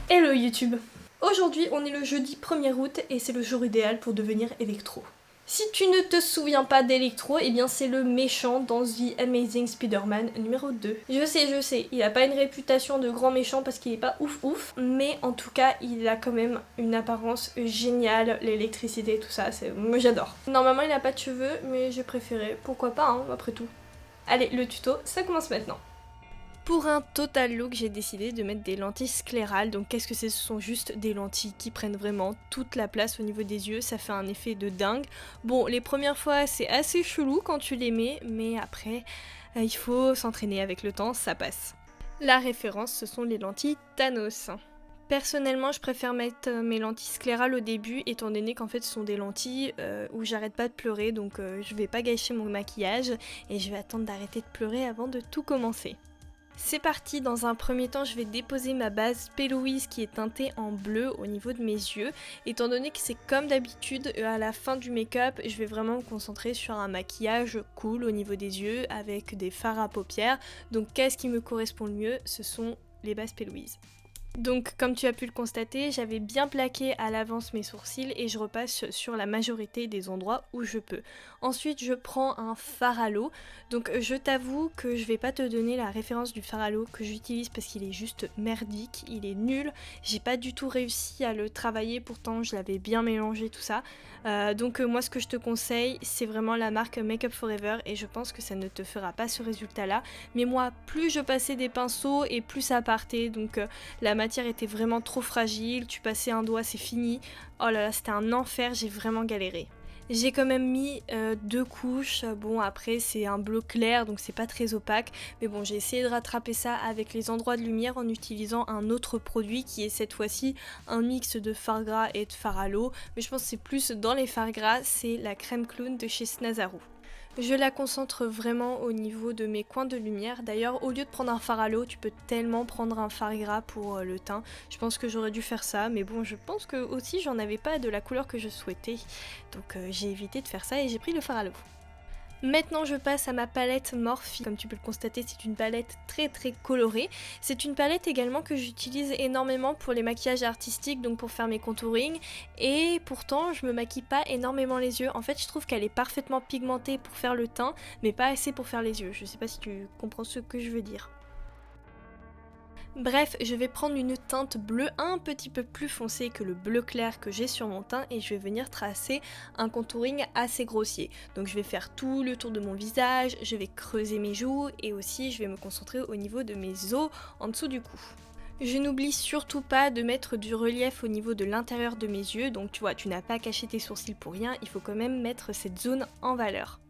Hello YouTube! Aujourd'hui on est le jeudi 1er août et c'est le jour idéal pour devenir Electro. Si tu ne te souviens pas d'Electro, eh bien c'est le méchant dans The Amazing Spider-Man numéro 2. Je sais, il a pas une réputation de grand méchant parce qu'il est pas ouf, mais en tout cas il a quand même une apparence géniale, l'électricité, tout ça, moi j'adore. Normalement il a pas de cheveux, mais j'ai préféré, pourquoi pas hein, après tout. Allez, le tuto, ça commence maintenant. Pour un total look, j'ai décidé de mettre des lentilles sclérales. Donc qu'est-ce que c'est? Ce sont juste des lentilles qui prennent vraiment toute la place au niveau des yeux. Ça fait un effet de dingue. Bon, les premières fois, c'est assez chelou quand tu les mets, mais après, il faut s'entraîner avec le temps, ça passe. La référence, ce sont les lentilles Thanos. Personnellement, je préfère mettre mes lentilles sclérales au début, étant donné qu'en fait ce sont des lentilles où j'arrête pas de pleurer, donc je vais pas gâcher mon maquillage et je vais attendre d'arrêter de pleurer avant de tout commencer. C'est parti, dans un premier temps je vais déposer ma base P. Louise qui est teintée en bleu au niveau de mes yeux. Étant donné que c'est comme d'habitude, à la fin du make-up, je vais vraiment me concentrer sur un maquillage cool au niveau des yeux avec des fards à paupières. Donc qu'est-ce qui me correspond le mieux? Ce sont les bases P. Louise. Donc comme tu as pu le constater, j'avais bien plaqué à l'avance mes sourcils et je repasse sur la majorité des endroits où je peux. Ensuite je prends un fard à l'eau, donc je t'avoue que je vais pas te donner la référence du fard à l'eau que j'utilise parce qu'il est juste merdique, il est nul, j'ai pas du tout réussi à le travailler, pourtant je l'avais bien mélangé tout ça. Donc moi ce que je te conseille c'est vraiment la marque Make Up For Ever et je pense que ça ne te fera pas ce résultat là, mais moi plus je passais des pinceaux et plus ça partait, donc la matière était vraiment trop fragile, tu passais un doigt c'est fini, oh là là c'était un enfer, j'ai vraiment galéré. J'ai quand même mis 2 couches, bon après c'est un bleu clair donc c'est pas très opaque, mais bon j'ai essayé de rattraper ça avec les endroits de lumière en utilisant un autre produit qui est cette fois-ci un mix de fard gras et de fard à l'eau, mais je pense que c'est plus dans les fards gras, c'est la crème clown de chez Snazaru. Je la concentre vraiment au niveau de mes coins de lumière. D'ailleurs, au lieu de prendre un fard à l'eau, tu peux tellement prendre un fard gras pour le teint. Je pense que j'aurais dû faire ça, mais bon, je pense que aussi j'en avais pas de la couleur que je souhaitais. Donc j'ai évité de faire ça et j'ai pris le fard à l'eau. Maintenant je passe à ma palette Morphe. Comme tu peux le constater, c'est une palette très colorée. C'est une palette également que j'utilise énormément pour les maquillages artistiques, donc pour faire mes contouring. Et pourtant je me maquille pas énormément les yeux. En fait je trouve qu'elle est parfaitement pigmentée pour faire le teint, mais pas assez pour faire les yeux. Je sais pas si tu comprends ce que je veux dire. Bref, je vais prendre une teinte bleue un petit peu plus foncée que le bleu clair que j'ai sur mon teint et je vais venir tracer un contouring assez grossier. Donc je vais faire tout le tour de mon visage, je vais creuser mes joues et aussi je vais me concentrer au niveau de mes os en dessous du cou. Je n'oublie surtout pas de mettre du relief au niveau de l'intérieur de mes yeux, donc tu vois, tu n'as pas caché tes sourcils pour rien, il faut quand même mettre cette zone en valeur.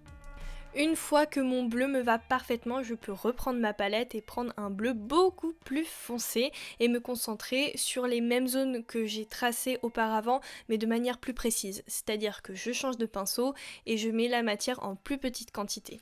Une fois que mon bleu me va parfaitement, je peux reprendre ma palette et prendre un bleu beaucoup plus foncé et me concentrer sur les mêmes zones que j'ai tracées auparavant, mais de manière plus précise. C'est-à-dire que je change de pinceau et je mets la matière en plus petite quantité.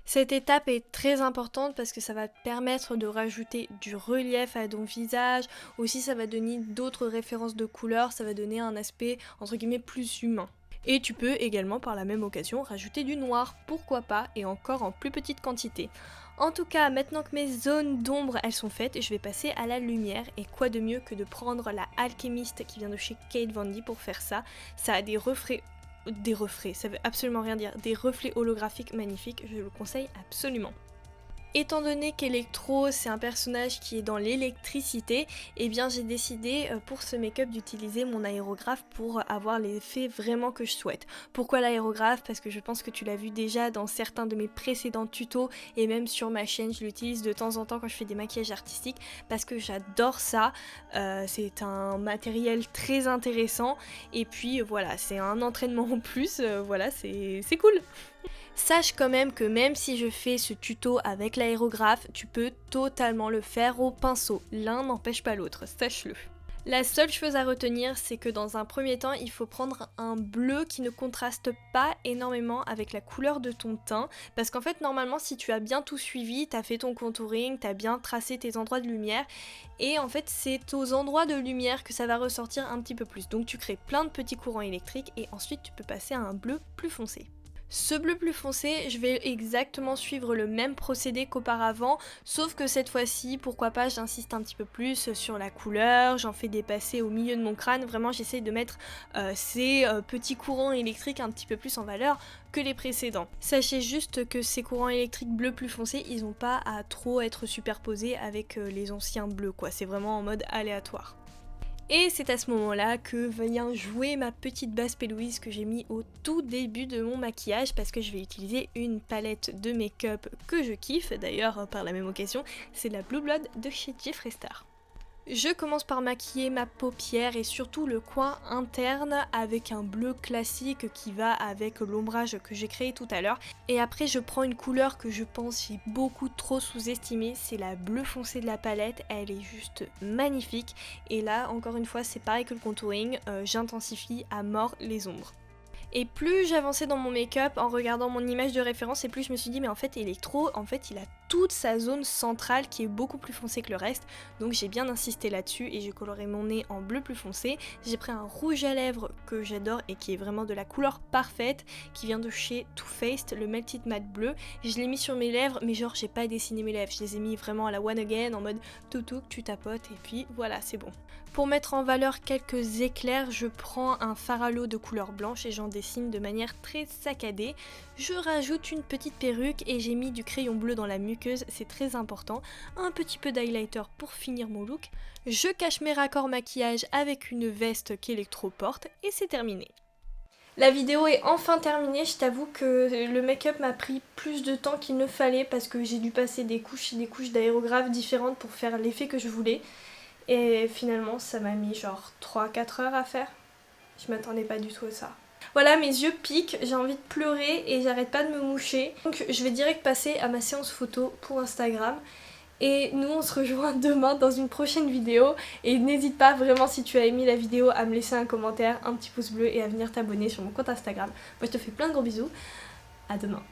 Cette étape est très importante parce que ça va te permettre de rajouter du relief à ton visage, aussi ça va donner d'autres références de couleurs, ça va donner un aspect entre guillemets plus humain. Et tu peux également par la même occasion rajouter du noir, pourquoi pas, et encore en plus petite quantité. En tout cas, maintenant que mes zones d'ombre elles sont faites, je vais passer à la lumière, et quoi de mieux que de prendre la Alchemist qui vient de chez Kate Von D pour faire ça. Ça a des reflets, ça veut absolument rien dire, des reflets holographiques magnifiques, je le conseille absolument. Étant donné qu'Electro c'est un personnage qui est dans l'électricité, eh bien j'ai décidé pour ce make-up d'utiliser mon aérographe pour avoir l'effet vraiment que je souhaite. Pourquoi l'aérographe? Parce que je pense que tu l'as vu déjà dans certains de mes précédents tutos et même sur ma chaîne, je l'utilise de temps en temps quand je fais des maquillages artistiques parce que j'adore ça. C'est un matériel très intéressant et puis voilà, c'est un entraînement en plus, voilà, c'est cool. Sache quand même que même si je fais ce tuto avec l'aérographe, tu peux totalement le faire au pinceau. L'un n'empêche pas l'autre, sache-le. La seule chose à retenir, c'est que dans un premier temps, il faut prendre un bleu qui ne contraste pas énormément avec la couleur de ton teint. Parce qu'en fait, normalement, si tu as bien tout suivi, t'as fait ton contouring, t'as bien tracé tes endroits de lumière, et en fait, c'est aux endroits de lumière que ça va ressortir un petit peu plus. Donc tu crées plein de petits courants électriques, et ensuite tu peux passer à un bleu plus foncé. Ce bleu plus foncé, je vais exactement suivre le même procédé qu'auparavant, sauf que cette fois-ci, pourquoi pas, j'insiste un petit peu plus sur la couleur, j'en fais dépasser au milieu de mon crâne, vraiment j'essaye de mettre ces petits courants électriques un petit peu plus en valeur que les précédents. Sachez juste que ces courants électriques bleus plus foncés, ils n'ont pas à trop être superposés avec les anciens bleus quoi, c'est vraiment en mode aléatoire. Et c'est à ce moment-là que vient jouer ma petite base P. Louise que j'ai mis au tout début de mon maquillage parce que je vais utiliser une palette de make-up que je kiffe, d'ailleurs par la même occasion, c'est la Blue Blood de chez Jeffree Star. Je commence par maquiller ma paupière et surtout le coin interne avec un bleu classique qui va avec l'ombrage que j'ai créé tout à l'heure. Et après je prends une couleur que je pense j'ai beaucoup trop sous-estimée, c'est la bleu foncé de la palette, elle est juste magnifique. Et là encore une fois c'est pareil que le contouring, j'intensifie à mort les ombres. Et plus j'avançais dans mon make-up en regardant mon image de référence et plus je me suis dit mais en fait Electro, en fait il a toute sa zone centrale qui est beaucoup plus foncée que le reste, donc j'ai bien insisté là-dessus et j'ai coloré mon nez en bleu plus foncé. J'ai pris un rouge à lèvres que j'adore et qui est vraiment de la couleur parfaite, qui vient de chez Too Faced, le Melted Matte bleu. Je l'ai mis sur mes lèvres mais genre j'ai pas dessiné mes lèvres, je les ai mis vraiment à la one again en mode toutou, tu tapotes et puis voilà c'est bon. Pour mettre en valeur quelques éclairs, je prends un fard à l'eau de couleur blanche et j'en dessine de manière très saccadée. Je rajoute une petite perruque et j'ai mis du crayon bleu dans la muqueuse, c'est très important. Un petit peu d'highlighter pour finir mon look. Je cache mes raccords maquillage avec une veste qu'Electro porte et c'est terminé. La vidéo est enfin terminée, je t'avoue que le make-up m'a pris plus de temps qu'il ne fallait parce que j'ai dû passer des couches d'aérographe différentes pour faire l'effet que je voulais. Et finalement ça m'a mis genre 3-4 heures à faire. Je m'attendais pas du tout à ça. Voilà, mes yeux piquent, j'ai envie de pleurer et j'arrête pas de me moucher. Donc je vais direct passer à ma séance photo pour Instagram. Et nous on se rejoint demain dans une prochaine vidéo. Et n'hésite pas vraiment si tu as aimé la vidéo à me laisser un commentaire, un petit pouce bleu et à venir t'abonner sur mon compte Instagram. Moi je te fais plein de gros bisous. À demain.